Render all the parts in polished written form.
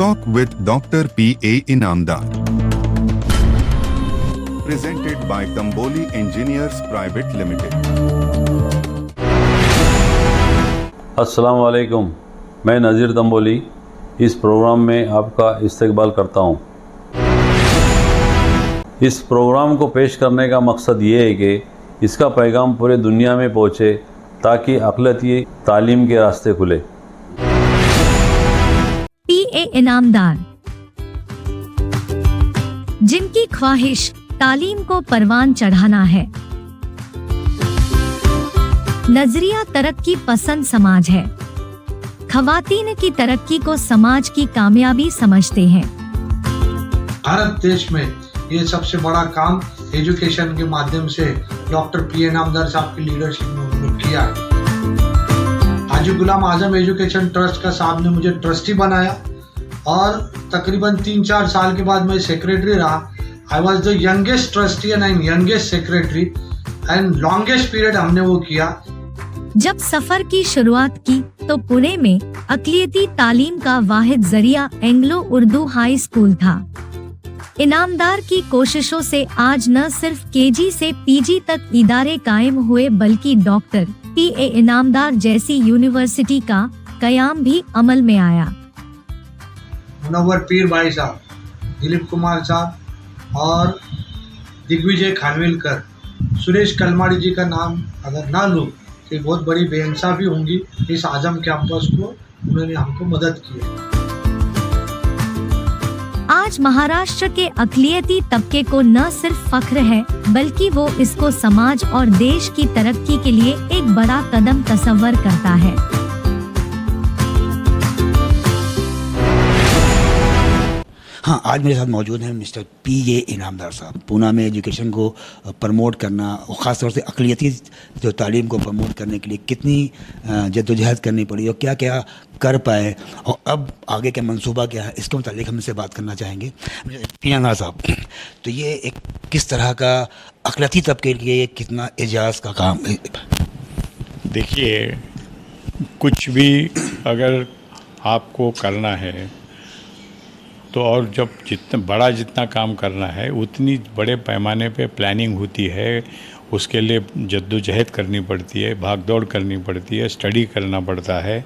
Talk with Dr. P.A. Inamdar. Presented by Tamboli Engineers Private Limited. अस्सलाम वालेकुम, मैं नज़ीर तंबोली इस प्रोग्राम में आपका इस्तकबाल करता हूँ। इस प्रोग्राम को पेश करने का मकसद ये है कि इसका पैगाम पूरे दुनिया में पहुँचे ताकि अक़लियती तालीम के रास्ते खुले। P.A. इनामदार, जिनकी ख्वाहिश तालीम को परवान चढ़ाना है। नजरिया तरक्की पसंद समाज है। ख़वातीन की तरक्की को समाज की कामयाबी समझते हैं। भारत देश में ये सबसे बड़ा काम एजुकेशन के माध्यम से डॉक्टर P.A. इनामदार साहब की लीडरशिप में उन्होंने किया है। हाजी गुलाम आजम एजुकेशन ट्रस्ट का साहब ने मुझे ट्रस्टी बनाया और तकरीबन 3-4 साल के बाद मैं सेक्रेटरी रहा। I was the youngest trustee and youngest secretary and longest period हमने वो किया। जब सफर की शुरुआत की तो पुणे में अक़लियती तालीम का वाहिद जरिया एंग्लो उर्दू हाई स्कूल था। इनामदार की कोशिशों से आज न सिर्फ केजी से पीजी तक इदारे कायम हुए बल्कि डॉक्टर P.A. इनामदार जैसी यूनिवर्सिटी का कयाम भी अमल में आया। मुनव्वर पीर भाई साहब, दिलीप कुमार साहब और दिग्विजय खानविलकर, सुरेश कलमाड़ी जी का नाम अगर ना लूँ तो बहुत बड़ी बेइंसाफी होंगी। इस आजम कैंपस को उन्होंने हमको मदद की है। आज महाराष्ट्र के अक़लियती तबके को न सिर्फ फख्र है बल्कि वो इसको समाज और देश की तरक्की के लिए एक बड़ा कदम तस्वर करता है। हाँ, आज मेरे साथ मौजूद हैं मिस्टर P.A. इनामदार साहब। पूना में एजुकेशन को प्रमोट करना और ख़ास तौर से अक़लियती जो तालीम को प्रमोट करने के लिए कितनी जद्दोजहद करनी पड़ी और क्या क्या कर पाए और अब आगे का मंसूबा क्या है, इसके मुतालिक हम इनसे बात करना चाहेंगे। इनामदार साहब, तो ये एक किस तरह का अक़लियती तबके के लिए कितना एजाज़ का काम है? देखिए, कुछ भी अगर आपको करना है तो और जब जितना काम करना है उतनी बड़े पैमाने पे प्लानिंग होती है, उसके लिए जद्दोजहद करनी पड़ती है, भागदौड़ करनी पड़ती है, स्टडी करना पड़ता है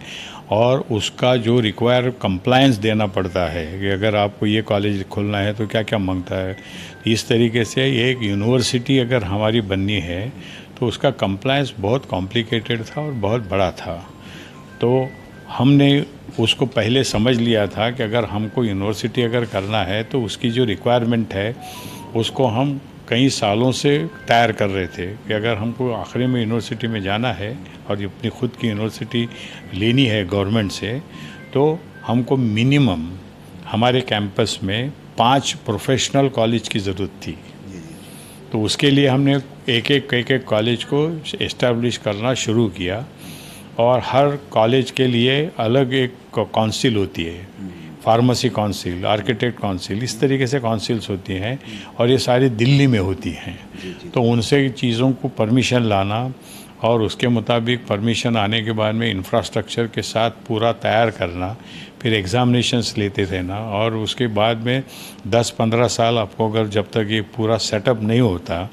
और उसका जो रिक्वायर कंप्लायंस देना पड़ता है कि अगर आपको ये कॉलेज खोलना है तो क्या क्या मांगता है। इस तरीके से एक यूनिवर्सिटी अगर हमारी बननी है तो उसका कंप्लायंस बहुत कॉम्प्लिकेटेड था और बहुत बड़ा था। तो हमने उसको पहले समझ लिया था कि अगर हमको यूनिवर्सिटी अगर करना है तो उसकी जो रिक्वायरमेंट है उसको हम कई सालों से तैयार कर रहे थे कि अगर हमको आखिरी में यूनिवर्सिटी में जाना है और अपनी ख़ुद की यूनिवर्सिटी लेनी है गवर्नमेंट से, तो हमको मिनिमम हमारे कैंपस में 5 प्रोफेशनल कॉलेज की ज़रूरत थी। तो उसके लिए हमने एक एक कॉलेज को इस्टेब्लिश करना शुरू किया और हर कॉलेज के लिए अलग एक काउंसिल होती है, फार्मेसी काउंसिल, आर्किटेक्ट काउंसिल, इस तरीके से काउंसिल्स होती हैं और ये सारी दिल्ली में होती हैं। तो उनसे चीज़ों को परमिशन लाना और उसके मुताबिक परमिशन आने के बाद में इंफ्रास्ट्रक्चर के साथ पूरा तैयार करना, फिर एग्ज़ामिनेशंस लेते थे ना, और उसके बाद में 10-15 साल आपको अगर जब तक ये पूरा सेटअप नहीं होता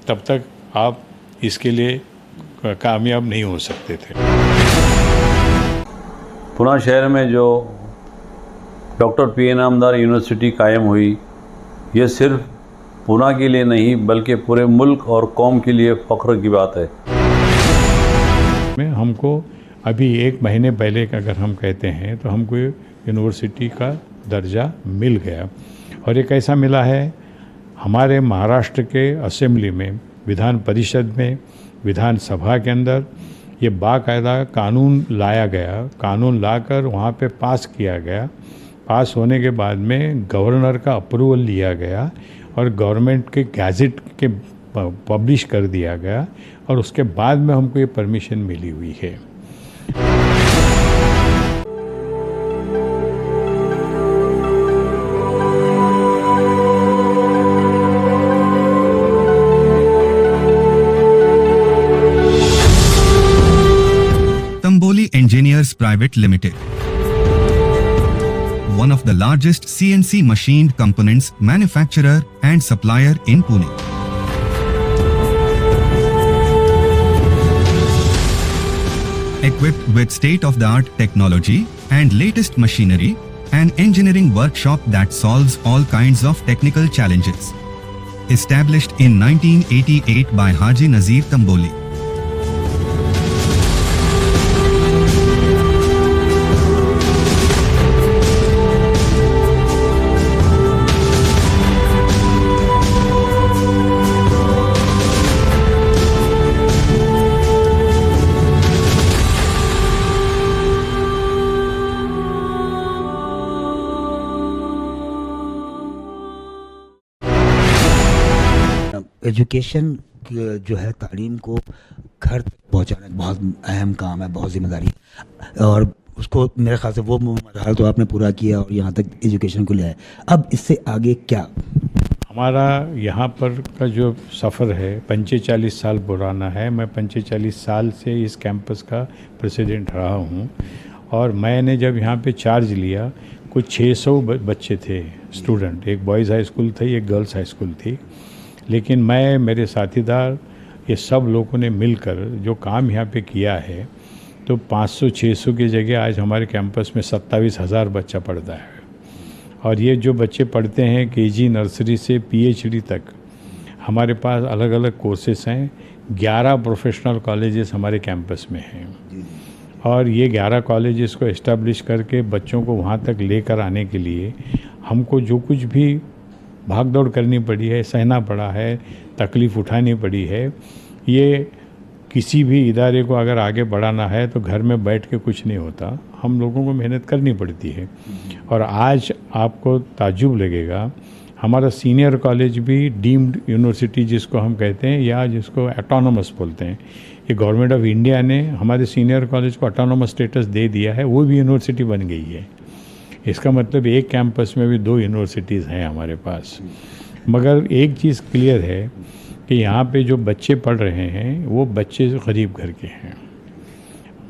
तब तक आप इसके लिए कामयाब नहीं हो सकते थे। पुणे शहर में जो डॉक्टर P.A. इनामदार यूनिवर्सिटी कायम हुई, ये सिर्फ पुणे के लिए नहीं बल्कि पूरे मुल्क और कौम के लिए फ़ख्र की बात है। हमको अभी 1 महीने पहले अगर हम कहते हैं तो हमको यूनिवर्सिटी का दर्जा मिल गया। और ये कैसा मिला है? हमारे महाराष्ट्र के असेंबली में, विधान परिषद में, विधानसभा के अंदर ये बाकायदा कानून लाया गया। कानून लाकर वहाँ पे पास किया गया। पास होने के बाद में गवर्नर का अप्रूवल लिया गया और गवर्नमेंट के गैजेट के पब्लिश कर दिया गया और उसके बाद में हमको ये परमिशन मिली हुई है। Tamboli Engineers Private Limited. one of the largest CNC machined components manufacturer and supplier in Pune. Equipped with state-of-the-art technology and latest machinery, an engineering workshop that solves all kinds of technical challenges. Established in 1988 by Haji Nazir Tamboli. Education जो है, तालीम को घर तक पहुँचाना बहुत अहम काम है, बहुत जिम्मेदारी है, और उसको मेरे ख्याल से वो मरहला तो आपने पूरा किया और यहाँ तक एजुकेशन को ले आए। अब इससे आगे क्या? हमारा यहाँ पर का जो सफ़र है 45 साल पुराना है। मैं 45 साल से इस कैंपस का प्रेसिडेंट रहा हूँ, और मैंने जब यहाँ पे चार्ज लिया कुछ 600 बच्चे थे स्टूडेंट। एक बॉयज़ हाई स्कूल थी, एक गर्ल्स हाई स्कूल थी। लेकिन मैं, मेरे साथीदार, ये सब लोगों ने मिलकर जो काम यहाँ पे किया है, तो 500-600 की जगह आज हमारे कैंपस में 27,000 बच्चा पढ़ता है। और ये जो बच्चे पढ़ते हैं केजी नर्सरी से पीएचडी तक, हमारे पास अलग अलग कोर्सेस हैं। 11 प्रोफेशनल कॉलेजेस हमारे कैंपस में हैं, और ये 11 कॉलेजेस को इस्टेब्लिश करके बच्चों को वहाँ तक लेकर आने के लिए हमको जो कुछ भी भाग दौड़ करनी पड़ी है, सहना पड़ा है, तकलीफ़ उठानी पड़ी है। ये किसी भी इदारे को अगर आगे बढ़ाना है तो घर में बैठ के कुछ नहीं होता, हम लोगों को मेहनत करनी पड़ती है। और आज आपको ताज्जुब लगेगा, हमारा सीनियर कॉलेज भी डीम्ड यूनिवर्सिटी जिसको हम कहते हैं, या जिसको ऑटोनोमस बोलते हैं, ये गवर्नमेंट ऑफ इंडिया ने हमारे सीनियर कॉलेज को ऑटोनोमस स्टेटस दे दिया है, वो भी यूनिवर्सिटी बन गई है। इसका मतलब एक कैंपस में भी 2 यूनिवर्सिटीज़ हैं हमारे पास। मगर एक चीज़ क्लियर है कि यहाँ पे जो बच्चे पढ़ रहे हैं वो बच्चे गरीब घर के हैं,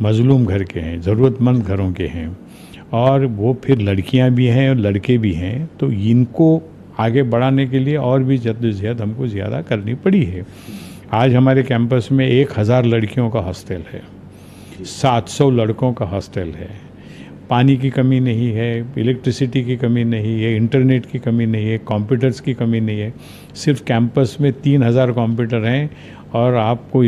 मजलूम घर के हैं, ज़रूरतमंद घरों के हैं, और वो फिर लड़कियाँ भी हैं और लड़के भी हैं। तो इनको आगे बढ़ाने के लिए और भी जद्दोजहद हमको ज़्यादा करनी पड़ी है। आज हमारे कैंपस में 1000 लड़कियों का हॉस्टल है, 700 लड़कों का हॉस्टल है। पानी की कमी नहीं है, इलेक्ट्रिसिटी की कमी नहीं है, इंटरनेट की कमी नहीं है, कंप्यूटर्स की कमी नहीं है। सिर्फ कैंपस में 3000 कंप्यूटर हैं। और आपको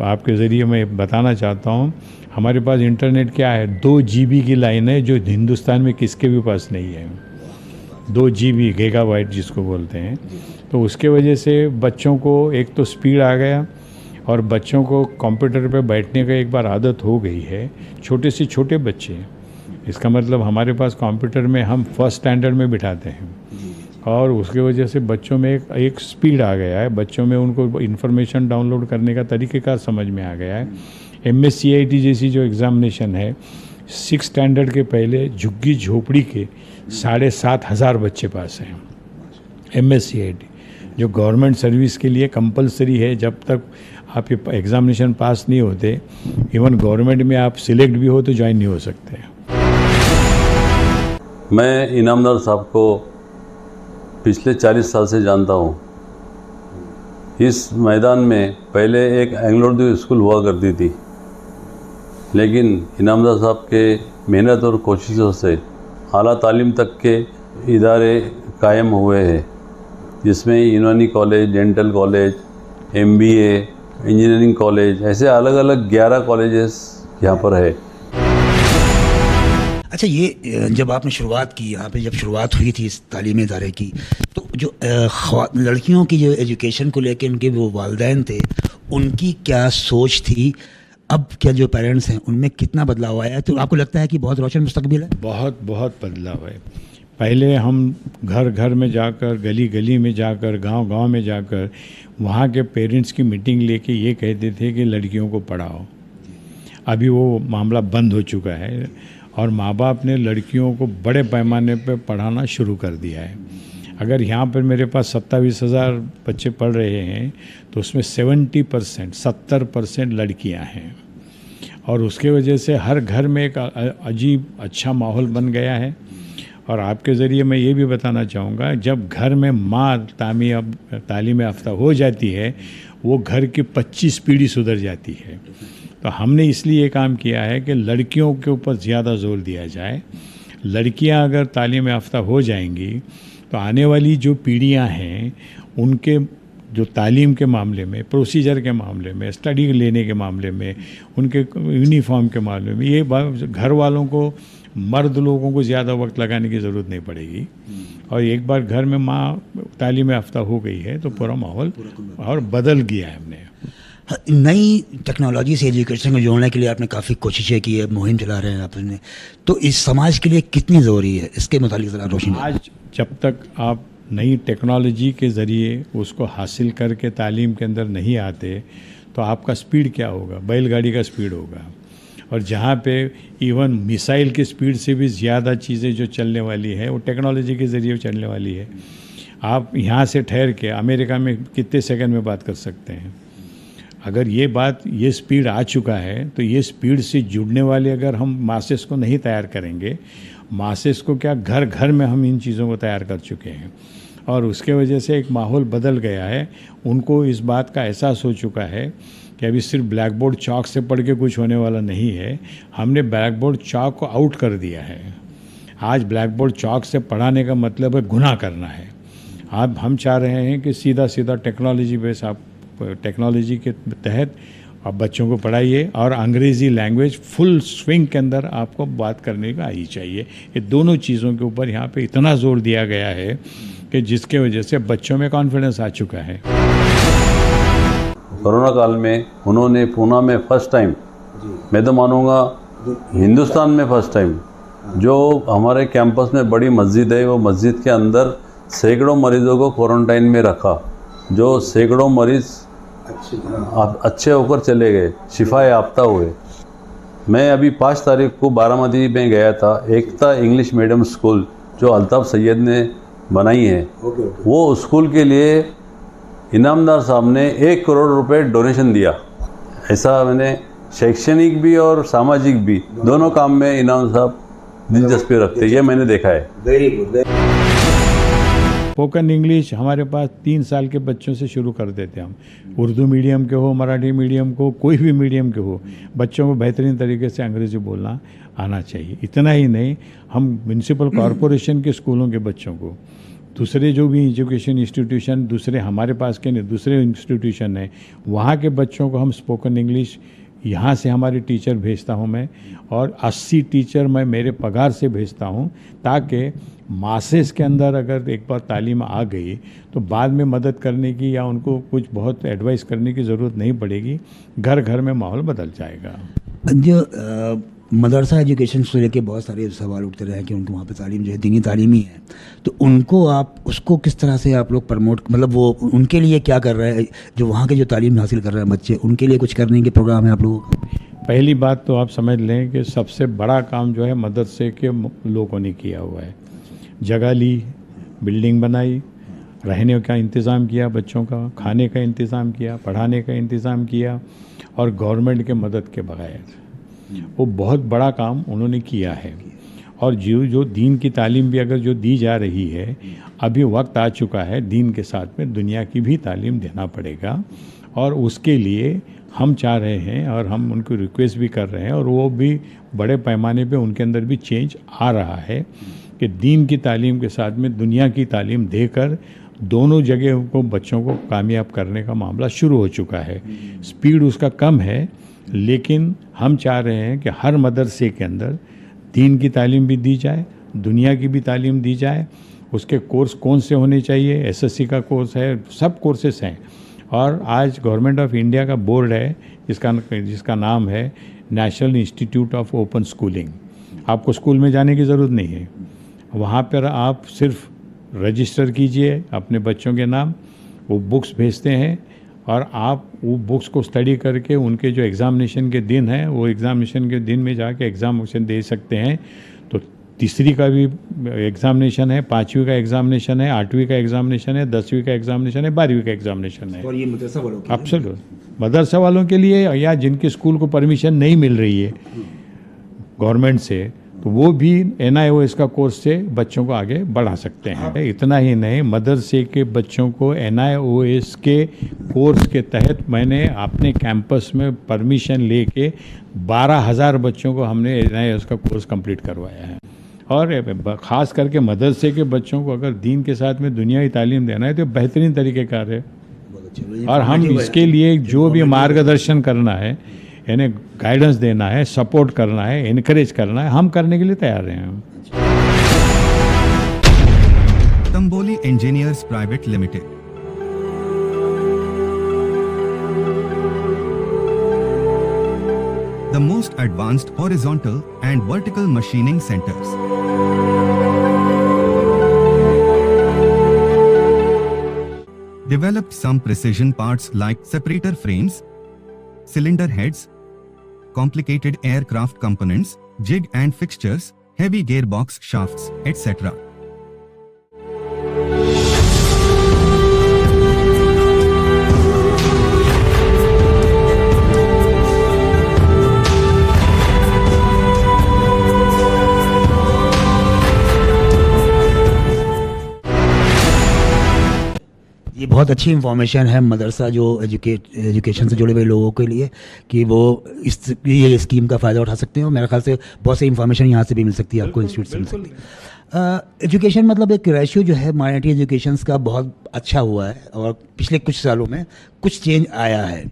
आपके ज़रिए मैं बताना चाहता हूँ, हमारे पास इंटरनेट क्या है, 2 GB की लाइन है, जो हिंदुस्तान में किसके भी पास नहीं है। 2 GB गीगाबाइट जिसको बोलते हैं। तो उसके वजह से बच्चों को एक तो स्पीड आ गया, और बच्चों को कंप्यूटर पे बैठने का एक बार आदत हो गई है, छोटे से छोटे बच्चे। इसका मतलब हमारे पास कंप्यूटर में हम फर्स्ट स्टैंडर्ड में बिठाते हैं, और उसके वजह से बच्चों में एक स्पीड आ गया है। बच्चों में उनको इन्फॉर्मेशन डाउनलोड करने का तरीक़ेकार समझ में आ गया है। MSCIT जैसी जो एग्ज़ामिनेशन है, 6 स्टैंडर्ड के पहले झुग्गी झोपड़ी के 7,500 बच्चे पास हैं। MSCIT जो गवर्नमेंट सर्विस के लिए कंपलसरी है, जब तक आप ये एग्ज़ामिनेशन पास नहीं होते, इवन गवर्नमेंट में आप सिलेक्ट भी हो तो ज्वाइन नहीं हो सकते। मैं इनामदार साहब को पिछले 40 साल से जानता हूँ। इस मैदान में पहले एक एंग्लो उर्दू स्कूल हुआ करती थी, लेकिन इनामदार साहब के मेहनत और कोशिशों से आला तालीम तक के इदारे कायम हुए हैं, जिसमें यूनानी college, dental college, MBA, engineering college, ऐसे अलग अलग 11 कॉलेजेस यहाँ पर है। अच्छा, ये जब आपने शुरुआत की, यहाँ पे जब शुरुआत हुई थी इस तालीमी इदारे की, तो जो लड़कियों की जो एजुकेशन को लेकर उनके वो वालिदैन थे, उनकी क्या सोच थी? अब क्या जो पेरेंट्स हैं उनमें कितना बदलाव आया है? तो आपको लगता है कि बहुत रोशन मुस्तकबिल है? बहुत बहुत बदलाव है। पहले हम घर घर में जाकर, गली गली में जाकर, गांव गांव में जाकर वहाँ के पेरेंट्स की मीटिंग लेके ये कहते थे कि लड़कियों को पढ़ाओ। अभी वो मामला बंद हो चुका है, और माँ बाप ने लड़कियों को बड़े पैमाने पर पढ़ाना शुरू कर दिया है। अगर यहाँ पर मेरे पास 27,000 बच्चे पढ़ रहे हैं, तो उसमें 70% लड़कियाँ हैं, और उसके वजह से हर घर में एक अजीब अच्छा माहौल बन गया है। और आपके ज़रिए मैं ये भी बताना चाहूँगा, जब घर में माँ तालीम याफ्ता हो जाती है, वो घर की 25 पीढ़ी सुधर जाती है। तो हमने इसलिए ये काम किया है कि लड़कियों के ऊपर ज़्यादा जोर दिया जाए। लड़कियां अगर तालीम याफ्ता हो जाएंगी तो आने वाली जो पीढ़ियां हैं उनके जो तालीम के मामले में, प्रोसीजर के मामले में, स्टडी लेने के मामले में, उनके यूनिफॉर्म के मामले में, ये घर वालों को, मर्द लोगों को ज़्यादा वक्त लगाने की ज़रूरत नहीं पड़ेगी। और एक बार घर में माँ तालीम याफ्ता हो गई है तो पूरा माहौल और बदल गया है। हमने नई टेक्नोलॉजी से एजुकेशन को जोड़ने के लिए आपने काफ़ी कोशिशें की है, मुहिम चला रहे हैं आपने, तो इस समाज के लिए कितनी ज़रूरी है, इसके मुतालिक ज़रा रोशनी। आज जब तक आप नई टेक्नोलॉजी के ज़रिए उसको हासिल करके तालीम के अंदर नहीं आते तो आपका स्पीड क्या होगा? बैलगाड़ी का स्पीड होगा। और जहाँ पे इवन मिसाइल की स्पीड से भी ज़्यादा चीज़ें जो चलने वाली है वो टेक्नोलॉजी के ज़रिए चलने वाली है। आप यहाँ से ठहर के अमेरिका में कितने सेकंड में बात कर सकते हैं? अगर ये स्पीड आ चुका है तो ये स्पीड से जुड़ने वाले अगर हम मासेस को नहीं तैयार करेंगे, मासेस को क्या घर घर में हम इन चीज़ों को तैयार कर चुके हैं और उसके वजह से एक माहौल बदल गया है। उनको इस बात का एहसास हो चुका है कि अभी सिर्फ ब्लैक बोर्ड चॉक से पढ़ के कुछ होने वाला नहीं है। हमने ब्लैक बोर्ड चॉक को आउट कर दिया है। आज ब्लैक बोर्ड चॉक से पढ़ाने का मतलब है गुनाह करना है। अब हम चाह रहे हैं कि सीधा सीधा टेक्नोलॉजी बेस, आप टेक्नोलॉजी के तहत आप बच्चों को पढ़ाइए और अंग्रेज़ी लैंग्वेज फुल स्विंग के अंदर आपको बात करने का आई चाहिए। ये दोनों चीज़ों के ऊपर यहाँ पे इतना जोर दिया गया है कि जिसके वजह से बच्चों में कॉन्फिडेंस आ चुका है। कोरोना काल में उन्होंने पूना में फर्स्ट टाइम, मैं तो मानूंगा हिंदुस्तान में फर्स्ट टाइम, जो हमारे कैंपस में बड़ी मस्जिद है, वो मस्जिद के अंदर सैकड़ों मरीज़ों को क्वारंटाइन में रखा, जो सैकड़ों मरीज़ अच्छे होकर चले गए, शिफा याफ्ता हुए। मैं अभी 5 तारीख को बारामती में गया था, एकता इंग्लिश मीडियम स्कूल जो अल्ताफ़ सैयद ने बनाई है, वो स्कूल के लिए इनामदार साहब ने 1 करोड़ रुपए डोनेशन दिया। ऐसा मैंने शैक्षणिक भी और सामाजिक भी दोनों काम में इनाम साहब दिलचस्पी रखते, ये मैंने देखा है। Very good. स्पोकन इंग्लिश हमारे पास 3 साल के बच्चों से शुरू कर देते हम। उर्दू मीडियम के हो, मराठी मीडियम को, कोई भी मीडियम के हो, बच्चों को बेहतरीन तरीके से अंग्रेज़ी बोलना आना चाहिए। इतना ही नहीं, हम म्यूनसिपल कॉरपोरेशन के स्कूलों के बच्चों को, दूसरे जो भी एजुकेशन इंस्टीट्यूशन, दूसरे हमारे पास के नहीं, दूसरे इंस्टीट्यूशन हैं, वहाँ के बच्चों को हम स्पोकन इंग्लिश, यहाँ से हमारे टीचर भेजता हूँ मैं, और 80 टीचर मैं मेरे पगार से भेजता हूँ, ताकि मासेस के अंदर अगर एक बार तालीम आ गई तो बाद में मदद करने की या उनको कुछ बहुत एडवाइस करने की ज़रूरत नहीं पड़ेगी। घर घर में माहौल बदल जाएगा। जो मदरसा एजुकेशन से लेके बहुत सारे सवाल उठते रहे कि उनको वहाँ पे तालीम जो है दीनी तालीम ही है, तो उनको आप उसको किस तरह से आप लोग प्रमोट, मतलब वो उनके लिए क्या कर रहे हैं, जो वहाँ के जो तालीम हासिल कर रहे हैं बच्चे, उनके लिए कुछ करने के प्रोग्राम है आप लोगों का? पहली बात तो आप समझ लें कि सबसे बड़ा काम जो है मदरसे के लोगों ने किया हुआ है। जगह ली, बिल्डिंग बनाई, रहने का इंतज़ाम किया, बच्चों का खाने का इंतज़ाम किया, पढ़ाने का इंतज़ाम किया, और गवर्नमेंट के मदद के बगैर वो बहुत बड़ा काम उन्होंने किया है। और जो दीन की तालीम भी अगर जो दी जा रही है, अभी वक्त आ चुका है दीन के साथ में दुनिया की भी तालीम देना पड़ेगा, और उसके लिए हम चाह रहे हैं और हम उनको रिक्वेस्ट भी कर रहे हैं, और वो भी बड़े पैमाने पे उनके अंदर भी चेंज आ रहा है कि दीन की तालीम के साथ में दुनिया की तालीम देकर दोनों जगह को बच्चों को कामयाब करने का मामला शुरू हो चुका है। स्पीड उसका कम है, लेकिन हम चाह रहे हैं कि हर मदरसे के अंदर दीन की तालीम भी दी जाए, दुनिया की भी तालीम दी जाए। उसके कोर्स कौन से होने चाहिए? एसएससी का कोर्स है, सब कोर्सेस हैं। और आज गवर्नमेंट ऑफ इंडिया का बोर्ड है जिसका नाम है national institute of open schooling. आपको स्कूल में जाने की ज़रूरत नहीं है, वहाँ पर आप सिर्फ रजिस्टर कीजिए अपने बच्चों के नाम, वो बुक्स भेजते हैं, और आप वो बुक्स को स्टडी करके उनके जो एग्ज़ामिनेशन के दिन हैं, वो एग्ज़ामिनेशन के दिन में जाके एग्ज़ामिनेशन दे सकते हैं। तो तीसरी का भी एग्ज़ामिनेशन है, 5वीं का एग्ज़ामिनेशन है, 8वीं का एग्ज़ामिनेशन है, 10वीं का एग्ज़ामिनेशन है, 12वीं का एग्ज़ामिनेशन है। और ये मदरसा वालों के लिए? एब्सोल्यूट मदरसा वालों के लिए, या जिनके स्कूल को परमिशन नहीं मिल रही है गवर्नमेंट से, तो वो भी NIOS का कोर्स से बच्चों को आगे बढ़ा सकते हैं। इतना ही नहीं, मदरसे के बच्चों को NIOS के कोर्स के तहत मैंने अपने कैंपस में परमिशन लेके 12,000 बच्चों को हमने NIOS का कोर्स कंप्लीट करवाया है। और ख़ास करके मदरसे के बच्चों को अगर दीन के साथ में दुनियावी तालीम देना है तो बेहतरीन तरीके का है। और हम इसके लिए जो भी मार्गदर्शन करना है, यानी गाइडेंस देना है, सपोर्ट करना है, इनकरेज करना है, हम करने के लिए तैयार हैं। Tamboli Engineers Private Limited. The most advanced horizontal and vertical machining centers. Developed some precision parts like separator frames, cylinder heads, complicated aircraft components, jig and fixtures, heavy gearbox shafts, etc. ये बहुत अच्छी information है मदरसा जो education से जुड़े हुए लोगों के लिए कि वो ये स्कीम का फ़ायदा उठा सकते हैं। और मेरे ख्याल से बहुत सी इन्फॉर्मेशन यहाँ से भी मिल सकती है, आपको इंस्टीट्यूट से मिल सकती है। एजुकेशन मतलब एक रेशियो जो है माइनॉरिटी एजुकेशन का बहुत अच्छा हुआ है और पिछले कुछ सालों में कुछ चेंज आया है।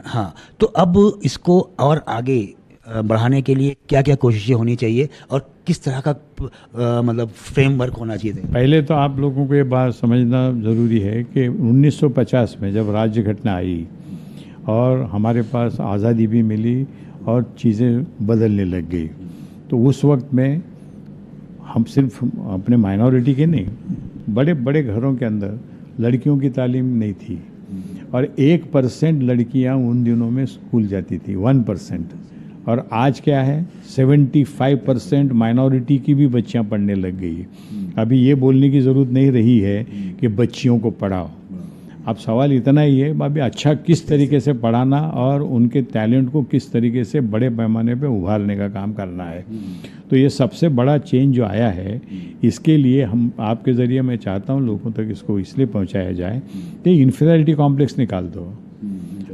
हाँ, तो अब इसको और आगे बढ़ाने के लिए क्या क्या कोशिशें होनी चाहिए और किस तरह का मतलब फ्रेमवर्क होना चाहिए? पहले तो आप लोगों को ये बात समझना ज़रूरी है कि 1950 में जब राज्य घटना आई और हमारे पास आज़ादी भी मिली और चीज़ें बदलने लग गई, तो उस वक्त में हम सिर्फ अपने माइनॉरिटी के नहीं, बड़े बड़े घरों के अंदर लड़कियों की तालीम नहीं थी और 1% लड़कियां उन दिनों में स्कूल जाती थी, 1%। और आज क्या है, 75% माइनॉरिटी की भी बच्चियां पढ़ने लग गई। अभी ये बोलने की ज़रूरत नहीं रही है कि बच्चियों को पढ़ाओ। अब सवाल इतना ही है अभी अच्छा किस तरीके से पढ़ाना और उनके टैलेंट को किस तरीके से बड़े पैमाने पे उभारने का काम करना है। तो ये सबसे बड़ा चेंज जो आया है, इसके लिए हम आपके ज़रिए मैं चाहता हूँ लोगों तक इसको इसलिए पहुँचाया जाए कि इन्फीरियरिटी कॉम्प्लेक्स निकाल दो।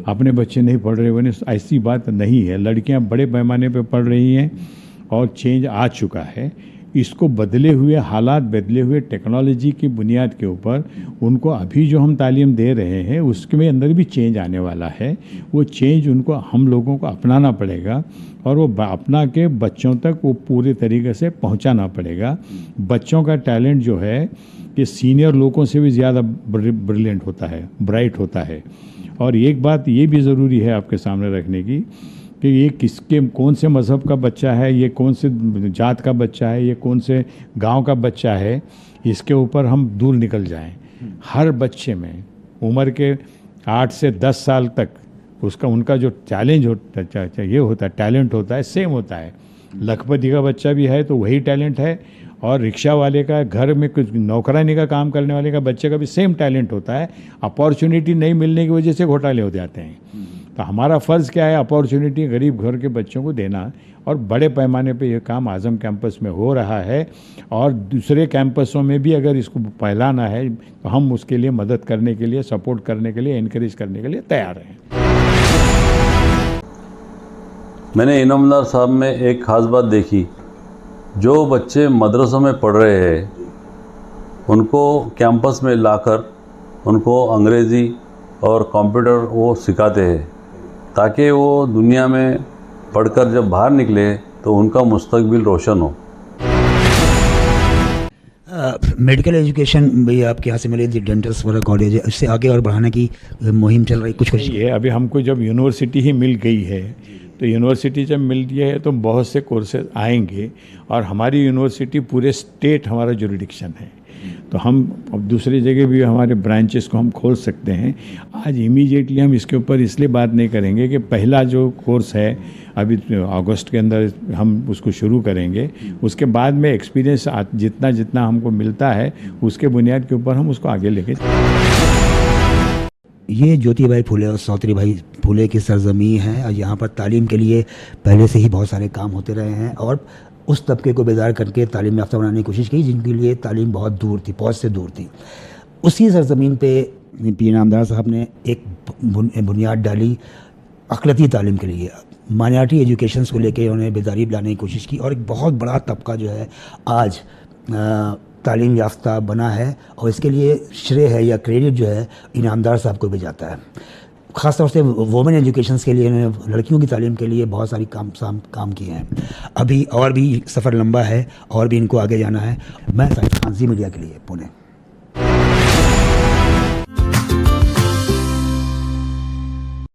अपने बच्चे नहीं पढ़ रहे बने, ऐसी बात नहीं है। लड़कियां बड़े पैमाने पे पढ़ रही हैं और चेंज आ चुका है। इसको बदले हुए हालात, बदले हुए टेक्नोलॉजी की बुनियाद के ऊपर उनको अभी जो हम तालीम दे रहे हैं उसके अंदर भी चेंज आने वाला है। वो चेंज उनको हम लोगों को अपनाना पड़ेगा और वो अपना के बच्चों तक वो पूरे तरीके से पहुंचाना पड़ेगा। बच्चों का टैलेंट जो है कि सीनियर लोगों से भी ज़्यादा ब्रिलियंट होता है, ब्राइट होता है। और एक बात ये भी ज़रूरी है आपके सामने रखने की कि ये किसके कौन से मज़हब का बच्चा है, ये कौन से जात का बच्चा है, ये कौन से गांव का बच्चा है, इसके ऊपर हम दूर निकल जाएं। हर बच्चे में उम्र के 8 से 10 साल तक उनका जो चैलेंज होता ये होता है, टैलेंट होता है, सेम होता है। लखपति का बच्चा भी है तो वही टैलेंट है और रिक्शा वाले का, घर में कुछ नौकरानी का काम करने वाले का बच्चे का भी सेम टैलेंट होता है। अपॉर्चुनिटी नहीं मिलने की वजह से घोटाले हो जाते हैं। तो हमारा फ़र्ज़ क्या है, अपॉर्चुनिटी गरीब घर के बच्चों को देना। और बड़े पैमाने पे ये काम आज़म कैंपस में हो रहा है और दूसरे कैंपसों में भी अगर इसको फैलाना है तो हम उसके लिए मदद करने के लिए, सपोर्ट करने के लिए, इनकरेज करने के लिए तैयार हैं। मैंने इनामदार साहब में एक ख़ास बात देखी, जो बच्चे मदरसों में पढ़ रहे हैं उनको कैंपस में लाकर उनको अंग्रेज़ी और कंप्यूटर वो सिखाते हैं ताकि वो दुनिया में पढ़कर जब बाहर निकले तो उनका मुस्तकबिल रोशन हो। मेडिकल एजुकेशन भी आपके यहाँ से मिले, डेंटल वाला कॉलेज है, इससे आगे और बढ़ाने की मुहिम चल रही कुछ ये अभी हमको जब यूनिवर्सिटी ही मिल गई है तो यूनिवर्सिटी जब मिल गई है तो बहुत से कोर्सेज आएंगे और हमारी यूनिवर्सिटी पूरे स्टेट हमारा जुरिडिक्शन है। तो हम अब दूसरी जगह भी हमारे ब्रांचेस को हम खोल सकते हैं। आज इमीडिएटली हम इसके ऊपर इसलिए बात नहीं करेंगे कि पहला जो कोर्स है अभी अगस्त के अंदर हम उसको शुरू करेंगे, उसके बाद में एक्सपीरियंस जितना जितना हमको मिलता है उसके बुनियाद के ऊपर हम उसको आगे लेके। ये ज्योतिबाई फुले और सावित्रीबाई फुले की सरजमी है और यहाँ पर तालीम के लिए पहले से ही बहुत सारे काम होते रहे हैं और उस तबके को बेदार करके तालीम याफ्ता बनाने की कोशिश की जिनके लिए तालीम बहुत दूर थी, पहुँच से दूर थी। उसी सरजमीन पे पी इनामदार साहब ने एक बुनियाद डाली अक़लियती तालीम के लिए। माइनॉरिटी एजुकेशंस को लेके उन्होंने बेदारी लाने की कोशिश की और एक बहुत बड़ा तबका जो है आज तालीम याफ्ता बना है और इसके लिए श्रेय है या क्रेडिट जो है इनामदार साहब को भी जाता है। ख़ास तौर से वोमेन एजुकेशंस के लिए उन्होंने लड़कियों की तालीम के लिए बहुत सारी काम किए हैं। अभी और भी सफ़र लंबा है और भी इनको आगे जाना है। मैं साहिब खान, ज़ी मीडिया के लिए, पुणे।